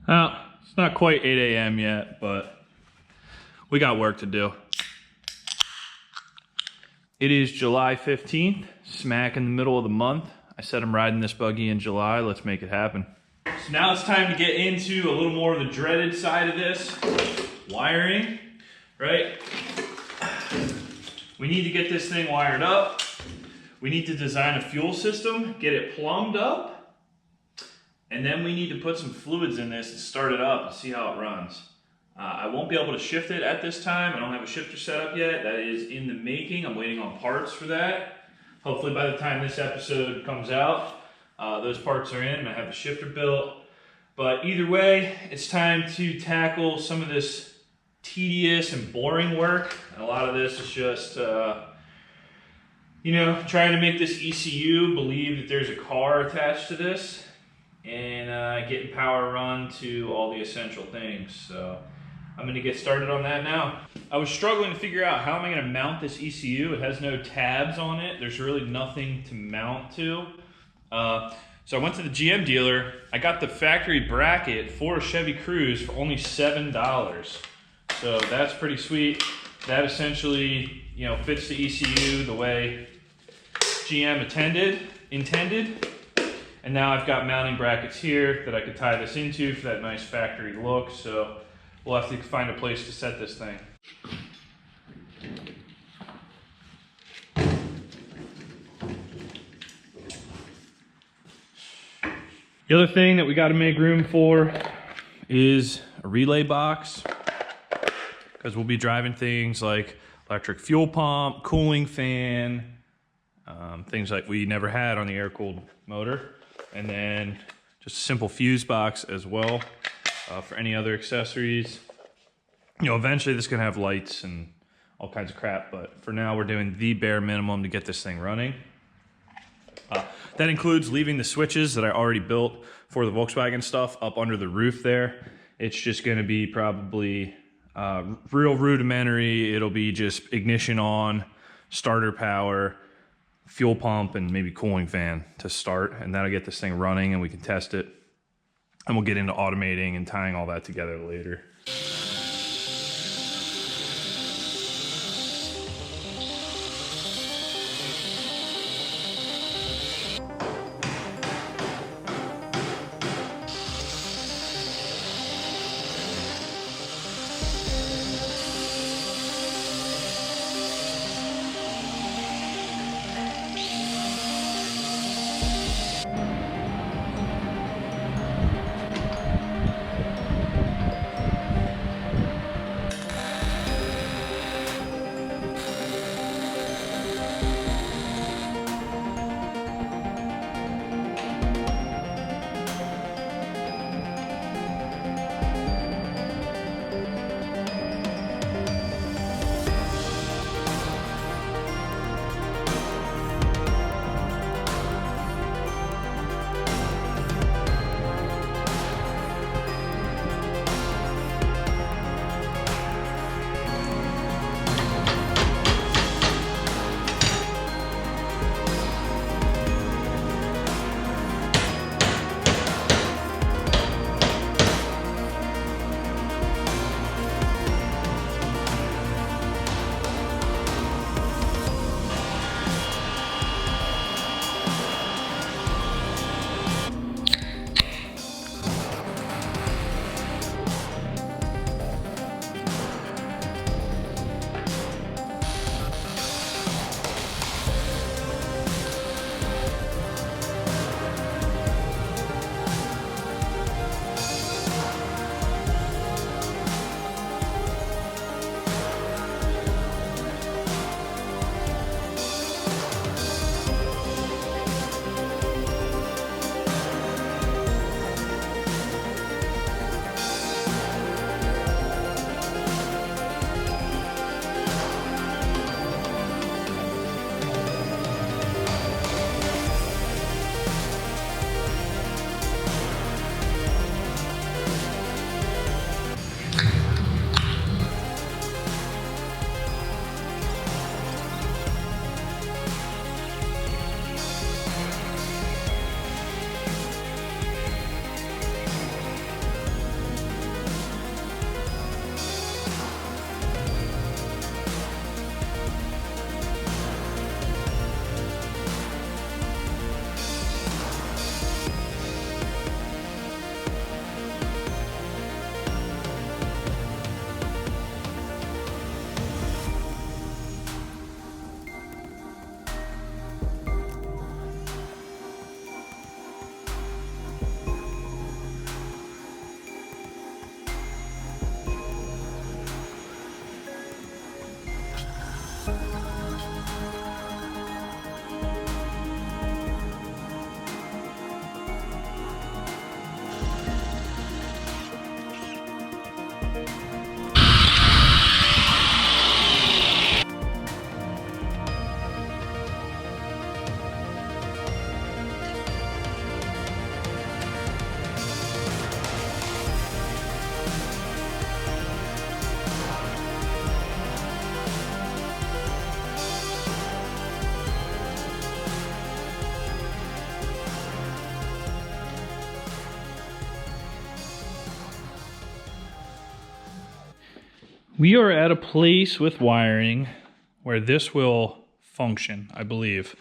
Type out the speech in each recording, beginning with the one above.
Well, it's not quite 8 a.m. yet, but we got work to do. It is July 15th, smack in the middle of the month. I said I'm riding this buggy in July. Let's make it happen. So now it's time to get into a little more of the dreaded side of this, wiring, right? We need to get this thing wired up. We need to design a fuel system, get it plumbed up, and then we need to put some fluids in this to start it up and see how it runs. I won't be able to shift it at this time. I don't have a shifter set up yet. That is in the making. I'm waiting on parts for that. Hopefully by the time this episode comes out, those parts are in and I have the shifter built. But either way, it's time to tackle some of this tedious and boring work. And a lot of this is just, you know, trying to make this ECU believe that there's a car attached to this and getting power run to all the essential things. So I'm going to get started on that now. I was struggling to figure out how am I going to mount this ECU. It has no tabs on it. There's really nothing to mount to. So I went to the GM dealer. I got the factory bracket for a Chevy Cruze for only $7. So that's pretty sweet. That essentially, you know, fits the ECU the way GM intended. And now I've got mounting brackets here that I could tie this into for that nice factory look. So we'll have to find a place to set this thing. The other thing that we got to make room for is a relay box, because we'll be driving things like electric fuel pump, cooling fan, things like we never had on the air-cooled motor, and then just a simple fuse box as well for any other accessories. You know, eventually this is going to have lights and all kinds of crap, but for now we're doing the bare minimum to get this thing running. That includes leaving the switches that I already built for the Volkswagen stuff up under the roof there. It's just going to be probably real rudimentary. It'll be just ignition on, starter power, fuel pump, and maybe cooling fan to start, and that'll get this thing running and we can test it. And we'll get into automating and tying all that together later. We are at a place with wiring where this will function, I believe.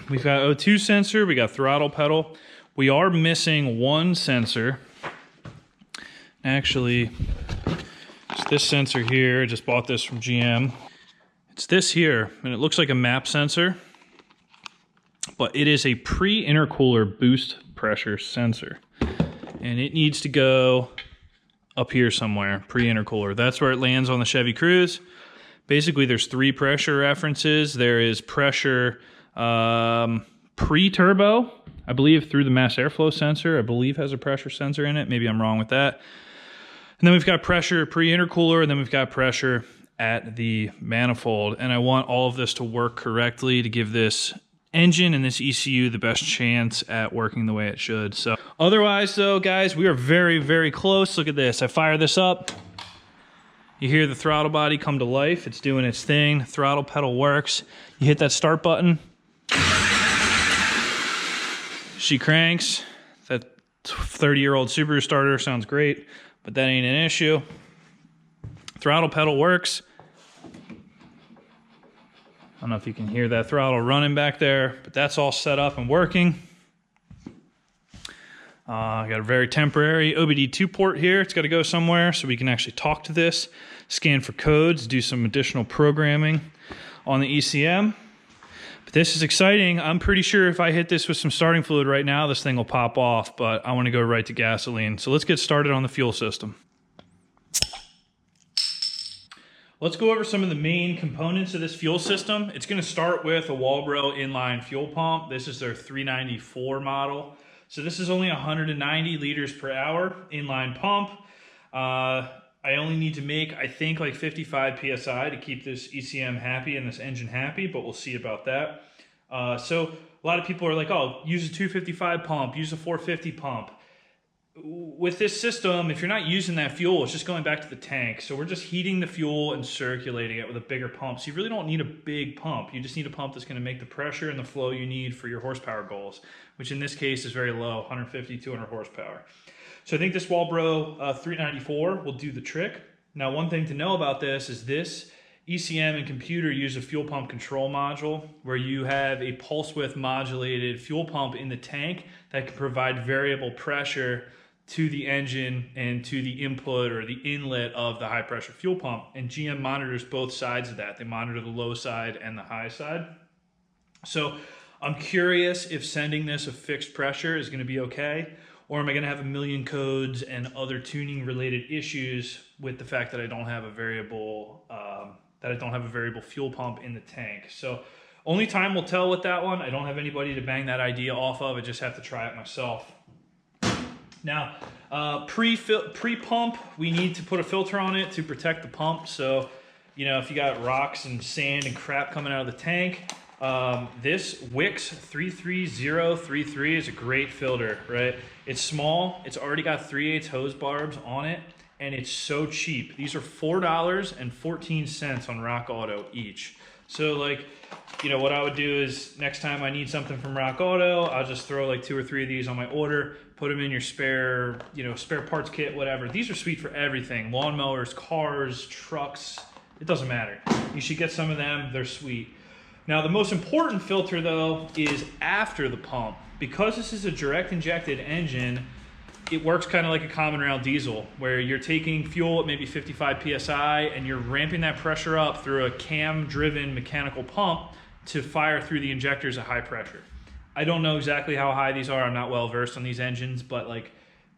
We've got O2 sensor, we got throttle pedal. We are missing one sensor. Actually, it's this sensor here. I just bought this from GM. It's this here, and it looks like a map sensor, but it is a pre-intercooler boost pressure sensor. And it needs to go up here somewhere, pre-intercooler. That's where it lands on the Chevy Cruze. Basically, there's three pressure references. There is pressure pre-turbo, I believe through the mass airflow sensor, I believe has a pressure sensor in it. Maybe I'm wrong with that. And then we've got pressure pre-intercooler, and then we've got pressure at the manifold. And I want all of this to work correctly to give this engine and this ECU the best chance at working the way it should. So otherwise though, guys, we are very, very close. Look at this. I fire this up. You hear the throttle body come to life. It's doing its thing. Throttle pedal works. You hit that start button. She cranks. That 30-year-old Subaru starter sounds great, but that ain't an issue. Throttle pedal works. I don't know if you can hear that throttle running back there, but that's all set up and working. I got a very temporary OBD2 port here. It's got to go somewhere so we can actually talk to this, scan for codes, do some additional programming on the ECM. But this is exciting. I'm pretty sure if I hit this with some starting fluid right now, this thing will pop off, but I want to go right to gasoline. So let's get started on the fuel system. Let's go over some of the main components of this fuel system. It's going to start with a Walbro inline fuel pump. This is their 394 model. So this is only 190 liters per hour inline pump. I only need to make, I think, like 55 PSI to keep this ECM happy and this engine happy, but we'll see about that. So a lot of people are like, oh, use a 255 pump, use a 450 pump. With this system, if you're not using that fuel, it's just going back to the tank. So we're just heating the fuel and circulating it with a bigger pump. So you really don't need a big pump. You just need a pump that's going to make the pressure and the flow you need for your horsepower goals, which in this case is very low, 150, 200 horsepower. So I think this Walbro 394 will do the trick. Now, one thing to know about this is this ECM and computer use a fuel pump control module where you have a pulse width modulated fuel pump in the tank that can provide variable pressure to the engine and to the input or the inlet of the high pressure fuel pump. And GM monitors both sides of that. They monitor the low side and the high side. So I'm curious if sending this a fixed pressure is going to be okay, or am I going to have a million codes and other tuning related issues with the fact that I don't have a variable fuel pump in the tank. So only time will tell with that one. I don't have anybody to bang that idea off of. I just have to try it myself. Now, pre-pump, we need to put a filter on it to protect the pump. So, you know, if you got rocks and sand and crap coming out of the tank, this Wix 33033 is a great filter, right? It's small, it's already got 3/8 hose barbs on it, and it's so cheap. These are $4.14 on Rock Auto each. So like, you know, what I would do is next time I need something from Rock Auto, I'll just throw like 2 or 3 of these on my order, put them in your spare parts kit, whatever. These are sweet for everything. Lawnmowers, cars, trucks, it doesn't matter. You should get some of them, they're sweet. Now the most important filter though is after the pump. Because this is a direct injected engine, it works kind of like a common rail diesel where you're taking fuel at maybe 55 PSI and you're ramping that pressure up through a cam driven mechanical pump to fire through the injectors at high pressure. I don't know exactly how high these are. I'm not well versed on these engines, but like,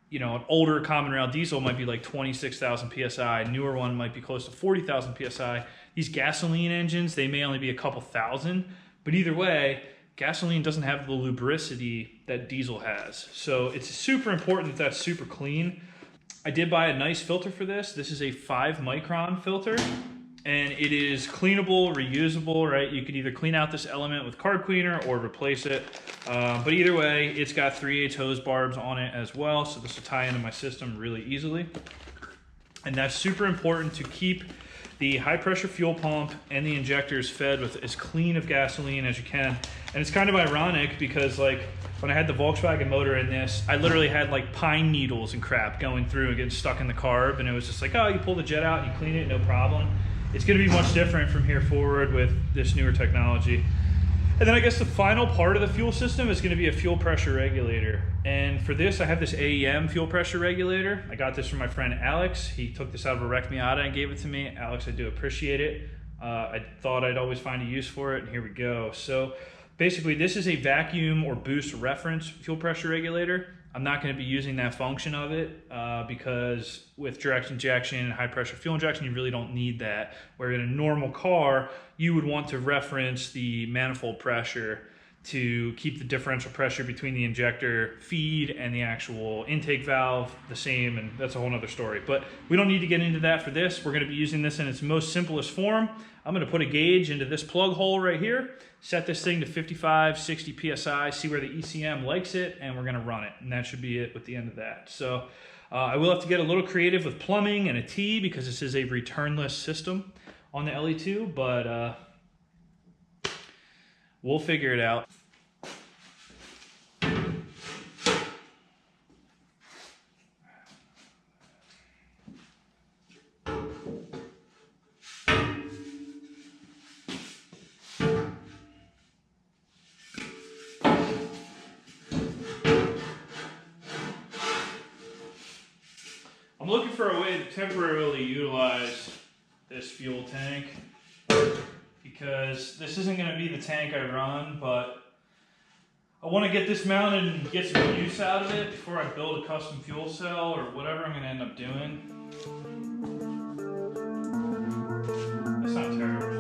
you know, an older common rail diesel might be like 26,000 PSI. A newer one might be close to 40,000 PSI. These gasoline engines, they may only be a couple thousand, but either way, gasoline doesn't have the lubricity that diesel has. So it's super important that that's super clean. I did buy a nice filter for this. This is a 5 micron filter, and it is cleanable, reusable, right? You could either clean out this element with card cleaner or replace it. But either way, it's got 3/8 hose barbs on it as well. So this will tie into my system really easily. And that's super important to keep the high pressure fuel pump and the injectors fed with as clean of gasoline as you can. And it's kind of ironic because like when I had the Volkswagen motor in this, I literally had like pine needles and crap going through and getting stuck in the carb. And it was just like, oh, you pull the jet out and you clean it, no problem. It's gonna be much different from here forward with this newer technology. And then I guess the final part of the fuel system is gonna be a fuel pressure regulator. And for this, I have this AEM fuel pressure regulator. I got this from my friend Alex. He took this out of a Rec Miata and gave it to me. Alex, I do appreciate it. I thought I'd always find a use for it, and here we go. So basically, this is a vacuum or boost reference fuel pressure regulator. I'm not gonna be using that function of it because with direct injection and high pressure fuel injection, you really don't need that. Where in a normal car, you would want to reference the manifold pressure to keep the differential pressure between the injector feed and the actual intake valve the same, and that's a whole nother story. But we don't need to get into that for this. We're gonna be using this in its most simplest form. I'm gonna put a gauge into this plug hole right here, set this thing to 55, 60 PSI, see where the ECM likes it, and we're gonna run it. And that should be it with the end of that. So I will have to get a little creative with plumbing and a T because this is a returnless system on the LE2, but we'll figure it out. I'm looking for a way to temporarily utilize this fuel tank because this isn't going to be the tank I run, but I want to get this mounted and get some use out of it before I build a custom fuel cell or whatever I'm going to end up doing. That's not terrible.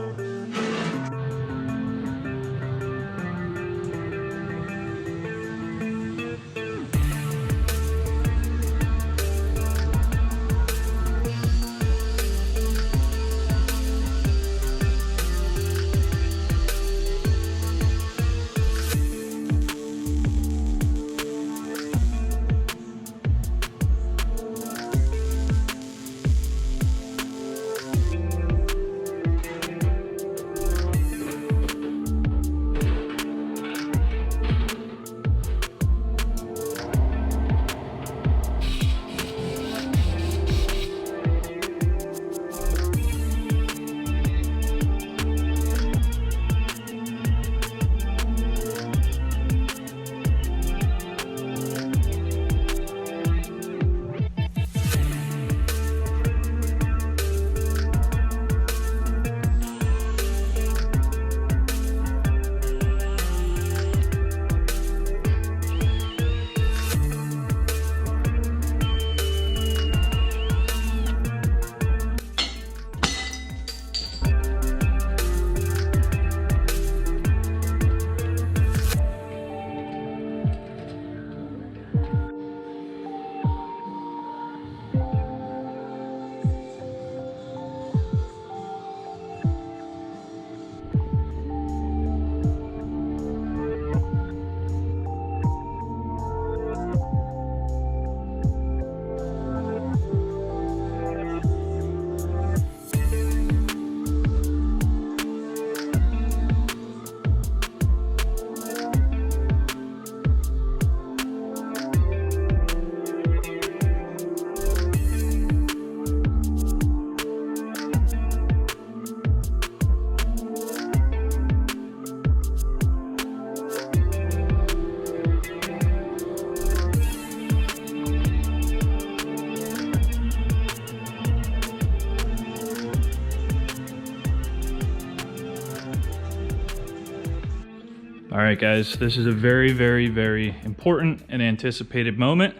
All right, guys, this is a very, very, very important and anticipated moment.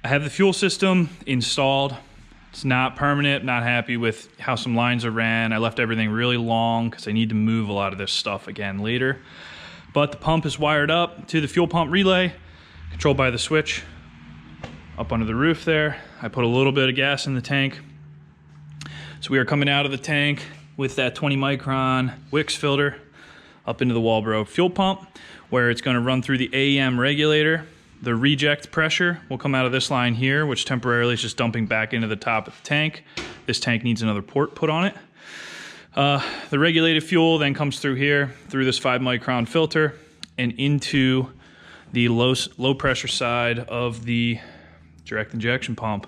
I have the fuel system installed. It's not permanent, not happy with how some lines are ran. I left everything really long because I need to move a lot of this stuff again later. But the pump is wired up to the fuel pump relay, controlled by the switch up under the roof there. I put a little bit of gas in the tank. So we are coming out of the tank with that 20 micron Wix filter up into the Walbro fuel pump, where it's going to run through the AEM regulator. The reject pressure will come out of this line here, which temporarily is just dumping back into the top of the tank. This tank needs another port put on it. The regulated fuel then comes through here, through this 5 micron filter, and into the low pressure side of the direct injection pump.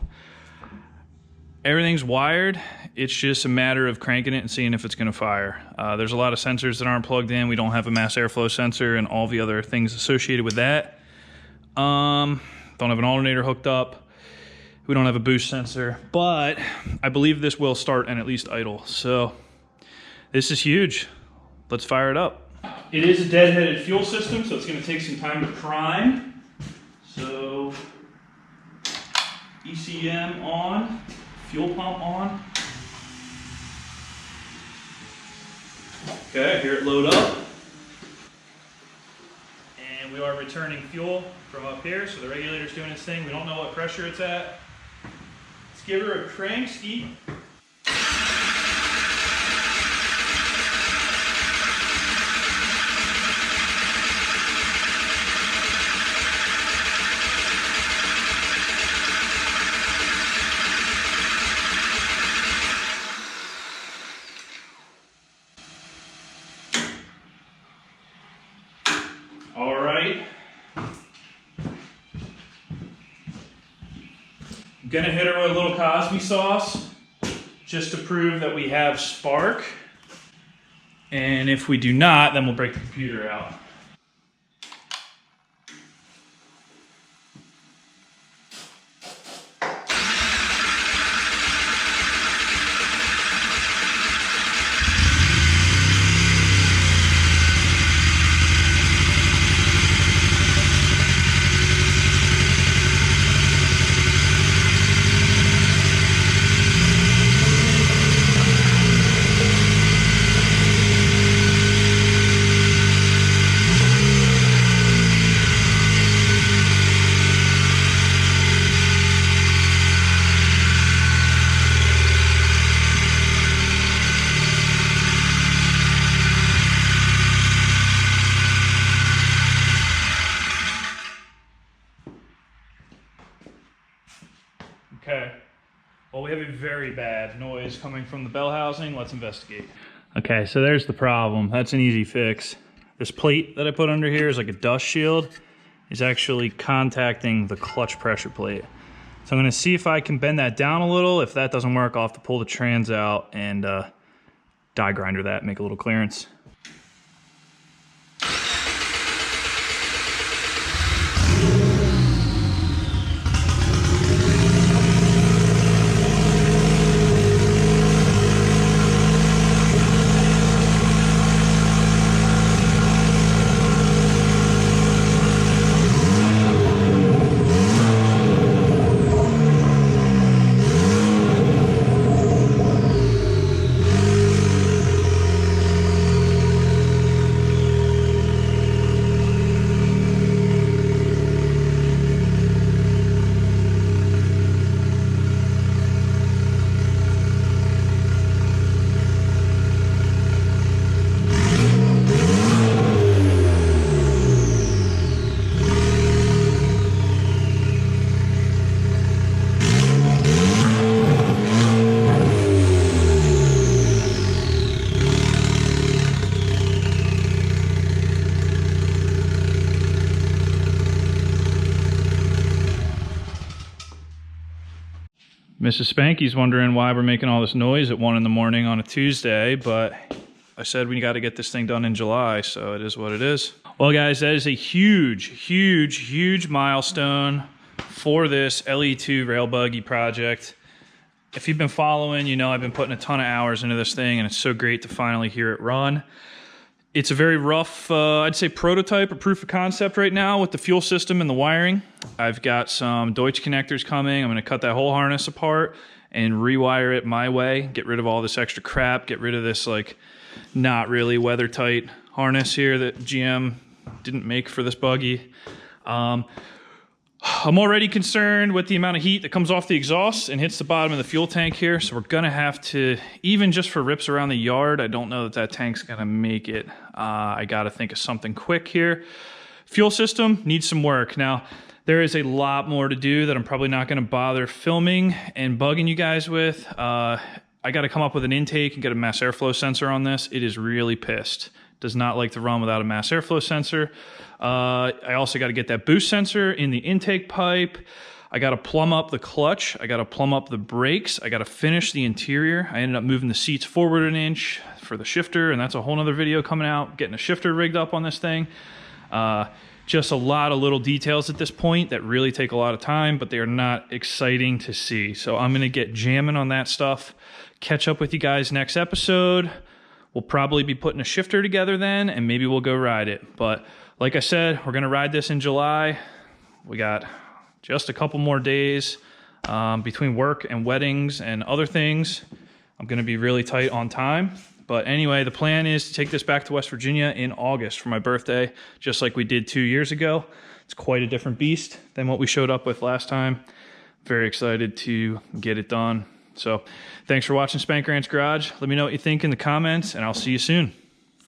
Everything's wired. It's just a matter of cranking it and seeing if it's going to fire. There's a lot of sensors that aren't plugged in. We don't have a mass airflow sensor and all the other things associated with that. Don't have an alternator hooked up. We don't have a boost sensor, but I believe this will start and at least idle. So this is huge. Let's fire it up. It is a deadheaded fuel system, so it's going to take some time to prime. So ECM on, fuel pump on. Okay, I hear it load up. And we are returning fuel from up here, so the regulator's doing its thing. We don't know what pressure it's at. Let's give her a crank ski. All right. I'm gonna hit her with a little Cosby sauce just to prove that we have spark. And if we do not, then we'll break the computer out. Okay, well, we have a very bad noise coming from the bell housing. Let's investigate. Okay, so there's the problem. That's an easy fix. This plate that I put under here is like a dust shield. It's actually contacting the clutch pressure plate. So I'm gonna see if I can bend that down a little. If that doesn't work, I'll have to pull the trans out and die grinder that, make a little clearance. Mrs. Spanky's wondering why we're making all this noise at 1 in the morning on a Tuesday, but I said we got to get this thing done in July, so it is what it is. Well, guys, that is a huge milestone for this LE2 rail buggy project. If you've been following, you know I've been putting a ton of hours into this thing, and it's so great to finally hear it run. It's a very rough, I'd say prototype or proof of concept right now with the fuel system and the wiring. I've got some Deutsch connectors coming. I'm gonna cut that whole harness apart and rewire it my way, get rid of all this extra crap, get rid of this like not really weather tight harness here that GM didn't make for this buggy. I'm already concerned with the amount of heat that comes off the exhaust and hits the bottom of the fuel tank here, so we're gonna have to, even just for rips around the yard, I don't know that that tank's gonna make it. I gotta think of something quick here. Fuel system needs some work. Now, There is a lot more to do that I'm probably not going to bother filming and bugging you guys with. I got to come up with an intake and get a mass airflow sensor on this. It is really pissed. Does not like to run without a mass airflow sensor. I also got to get that boost sensor in the intake pipe. I got to plumb up the clutch. I got to plumb up the brakes. I got to finish the interior. I ended up moving the seats forward an inch for the shifter, and that's a whole nother video coming out, getting a shifter rigged up on this thing. Just a lot of little details at this point that really take a lot of time, but they are not exciting to see. So I'm going to get jamming on that stuff. Catch up with you guys next episode. We'll probably be putting a shifter together then, and maybe we'll go ride it. But like I said, we're going to ride this in July. We got just a couple more days between work and weddings and other things. I'm going to be really tight on time. But anyway, the plan is to take this back to West Virginia in August for my birthday, just like we did 2 years ago. It's quite a different beast than what we showed up with last time. Very excited to get it done. So thanks for watching Spank Grant's Garage. Let me know what you think in the comments, and I'll see you soon.